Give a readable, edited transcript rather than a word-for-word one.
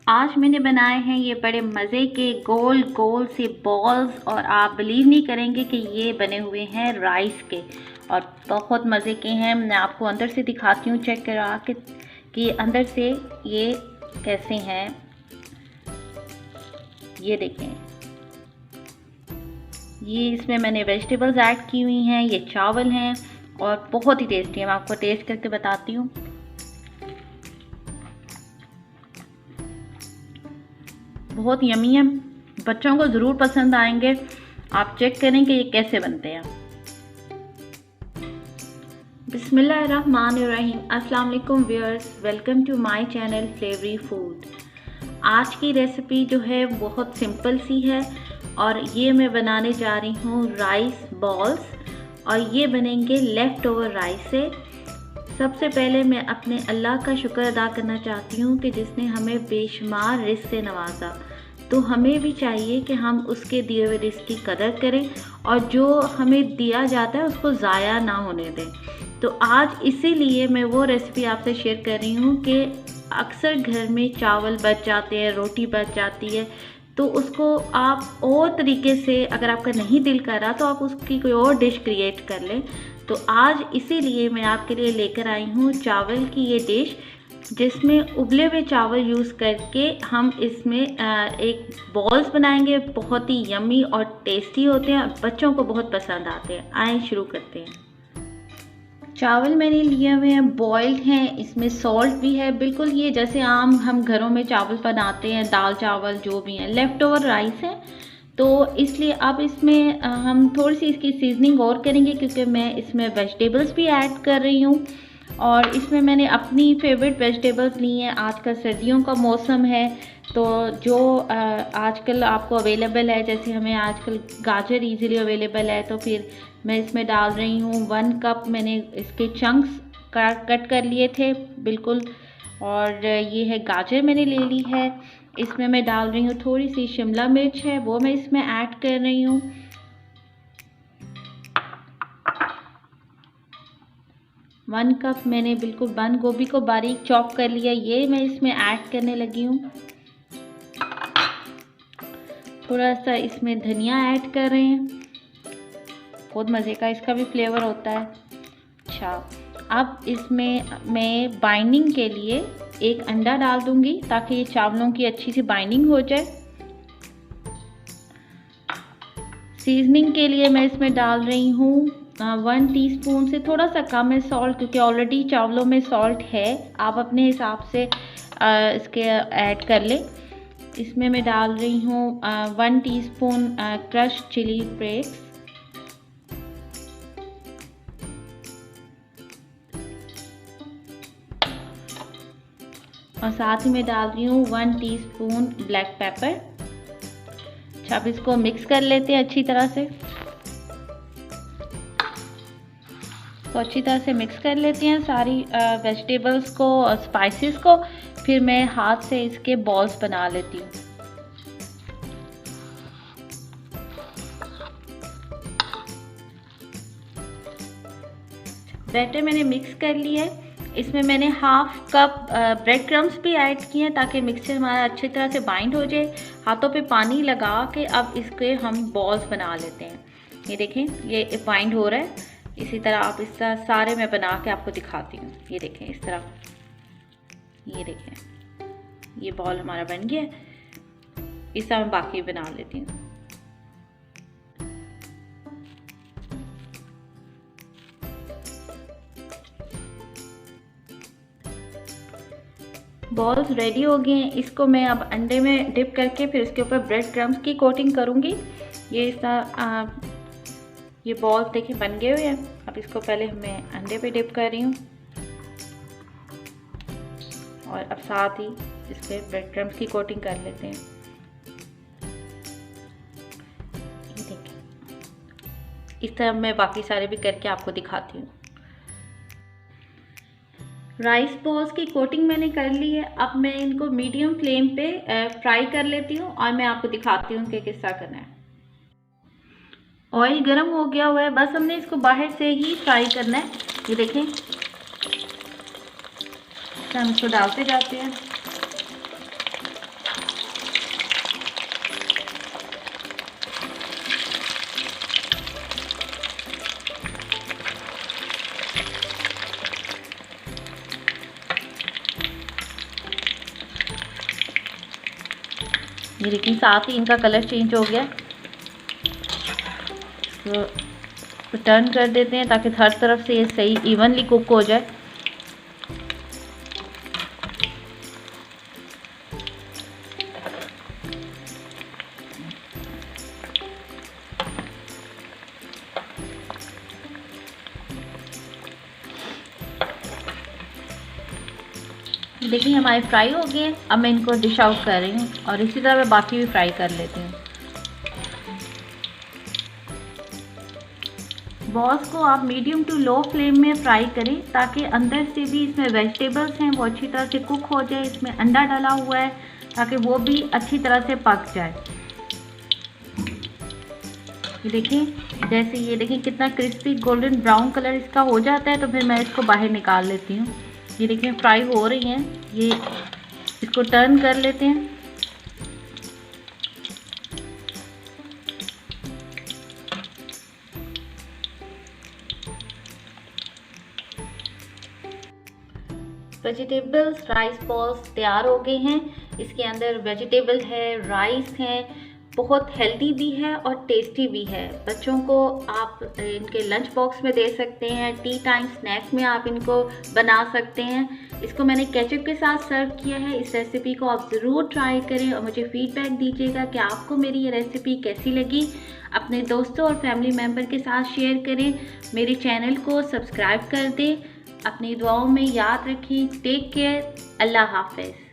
आज मैंने बनाए हैं ये बड़े मज़े के गोल गोल से बॉल्स और आप बिलीव नहीं करेंगे कि ये बने हुए हैं राइस के और बहुत मज़े के हैं। मैं आपको अंदर से दिखाती हूँ चेक करा के कि अंदर से ये कैसे हैं। ये देखें, ये इसमें मैंने वेजिटेबल्स ऐड की हुई हैं, ये चावल हैं और बहुत ही टेस्टी है। मैं आपको टेस्ट करके बताती हूँ। बहुत यमी है, बच्चों को ज़रूर पसंद आएंगे। आप चेक करें कि ये कैसे बनते हैं। बिस्मिल्लाहिर्रहमानिर्रहीम। अस्सलाम वालेकुम viewers, welcome to my channel flavory food. आज की रेसिपी जो है बहुत सिंपल सी है और ये मैं बनाने जा रही हूँ राइस बॉल्स और ये बनेंगे लेफ़्ट ओवर राइस से। सबसे पहले मैं अपने अल्लाह का शुक्र अदा करना चाहती हूँ कि जिसने हमें बेशुमार रिज़्क़ से नवाजा, तो हमें भी चाहिए कि हम उसके दिए हुए रिज़्क़ की कदर करें और जो हमें दिया जाता है उसको ज़ाया ना होने दें। तो आज इसीलिए मैं वो रेसिपी आपसे शेयर कर रही हूँ कि अक्सर घर में चावल बच जाते हैं, रोटी बच जाती है, तो उसको आप और तरीके से, अगर आपका नहीं दिल कर रहा तो आप उसकी कोई और डिश क्रिएट कर लें। तो आज इसीलिए मैं आपके लिए लेकर आई हूँ चावल की ये डिश, जिसमें उबले हुए चावल यूज़ करके हम इसमें एक बॉल्स बनाएंगे। बहुत ही यम्मी और टेस्टी होते हैं और बच्चों को बहुत पसंद आते हैं। आए शुरू करते हैं। चावल मैंने लिए हुए हैं, बॉइल्ड हैं, इसमें सॉल्ट भी है, बिल्कुल ये जैसे आम हम घरों में चावल बनाते हैं, दाल चावल जो भी हैं। लेफ़्ट ओवर राइस है तो इसलिए अब इसमें हम थोड़ी सी इसकी सीजनिंग और करेंगे क्योंकि मैं इसमें वेजिटेबल्स भी ऐड कर रही हूँ और इसमें मैंने अपनी फेवरेट वेजिटेबल्स ली हैं। आजकल सर्दियों का मौसम है तो जो आजकल आपको अवेलेबल है, जैसे हमें आजकल गाजर इजीली अवेलेबल है, तो फिर मैं इसमें डाल रही हूँ 1 कप। मैंने इसके चंक्स कट कर लिए थे बिल्कुल, और ये है गाजर मैंने ले ली है। इसमें मैं डाल रही हूँ थोड़ी सी शिमला मिर्च है, वो मैं इसमें ऐड कर रही हूँ। वन कप मैंने बिल्कुल बंद गोभी को बारीक चॉप कर लिया, ये मैं इसमें ऐड करने लगी हूँ। थोड़ा सा इसमें धनिया ऐड कर रहे हैं, बहुत मज़े का इसका भी फ्लेवर होता है। अच्छा, अब इसमें मैं बाइंडिंग के लिए एक अंडा डाल दूंगी ताकि ये चावलों की अच्छी सी बाइंडिंग हो जाए। सीजनिंग के लिए मैं इसमें डाल रही हूँ 1 टीस्पून से थोड़ा सा कम है सॉल्ट, क्योंकि ऑलरेडी चावलों में सॉल्ट है। आप अपने हिसाब से इसके ऐड कर लें। इसमें मैं डाल रही हूँ 1 टीस्पून क्रश चिली फ्लेक्स, और साथ ही मैं डाल रही हूँ 1 टीस्पून ब्लैक पेपर। अच्छा, अब इसको मिक्स कर लेते हैं अच्छी तरह से। तो अच्छी तरह से मिक्स कर लेते हैं सारी वेजिटेबल्स को और स्पाइसेस को। फिर मैं हाथ से इसके बॉल्स बना लेती हूँ। बैटर मैंने मिक्स कर लिया है। इसमें मैंने हाफ कप ब्रेड क्रम्स भी ऐड किए हैं ताकि मिक्सचर हमारा अच्छी तरह से बाइंड हो जाए। हाथों पे पानी लगा के अब इसके हम बॉल्स बना लेते हैं। ये देखें, ये बाइंड हो रहा है। इसी तरह आप इस तरह सारे मैं बना के आपको दिखाती हूँ। ये देखें, इस तरह, ये देखें, ये बॉल हमारा बन गया। इस तरह मैं बाकी बना लेती हूँ। बॉल्स रेडी हो गए हैं। इसको मैं अब अंडे में डिप करके फिर इसके ऊपर ब्रेड क्रम्स की कोटिंग करूँगी। ये इस तरह ये बॉल्स देखिए बन गए हुए हैं। अब इसको पहले मैं अंडे पे डिप कर रही हूँ और अब साथ ही इस पर ब्रेड क्रम्स की कोटिंग कर लेते हैं। ये देखिए, इस तरह मैं बाकी सारे भी करके आपको दिखाती हूँ। राइस बॉल्स की कोटिंग मैंने कर ली है। अब मैं इनको मीडियम फ्लेम पे फ्राई कर लेती हूँ और मैं आपको दिखाती हूँ कि किस तरह करना है। ऑयल गर्म हो गया हुआ है, बस हमने इसको बाहर से ही फ्राई करना है। ये देखें, हम इसको डालते जाते हैं। ये देखिए साथ ही इनका कलर चेंज हो गया। तो टर्न कर देते हैं ताकि हर तरफ से ये सही इवनली कुक हो जाए। देखिए हमारे फ्राई हो गए। अब मैं इनको डिश आउट कर रही हूँ और इसी तरह मैं बाकी भी फ्राई कर लेती हूँ। बॉल्स को आप मीडियम टू लो फ्लेम में फ्राई करें ताकि अंदर से भी इसमें वेजिटेबल्स हैं वो अच्छी तरह से कुक हो जाए। इसमें अंडा डाला हुआ है ताकि वो भी अच्छी तरह से पक जाए। ये देखिए, जैसे ये देखिए कितना क्रिस्पी गोल्डन ब्राउन कलर इसका हो जाता है तो फिर मैं इसको बाहर निकाल लेती हूँ। ये देखिए फ्राई हो रही हैं। ये इसको टर्न कर लेते हैं। वेजिटेबल्स राइस बॉल्स तैयार हो गए हैं। इसके अंदर वेजिटेबल है, राइस है, बहुत हेल्दी भी है और टेस्टी भी है। बच्चों को आप इनके लंच बॉक्स में दे सकते हैं, टी टाइम स्नैक्स में आप इनको बना सकते हैं। इसको मैंने केचप के साथ सर्व किया है। इस रेसिपी को आप ज़रूर ट्राई करें और मुझे फीडबैक दीजिएगा कि आपको मेरी ये रेसिपी कैसी लगी। अपने दोस्तों और फैमिली मेम्बर के साथ शेयर करें। मेरे चैनल को सब्सक्राइब कर दें। अपनी दुआओं में याद रखें। Take care. अल्लाह हाफ़िज़।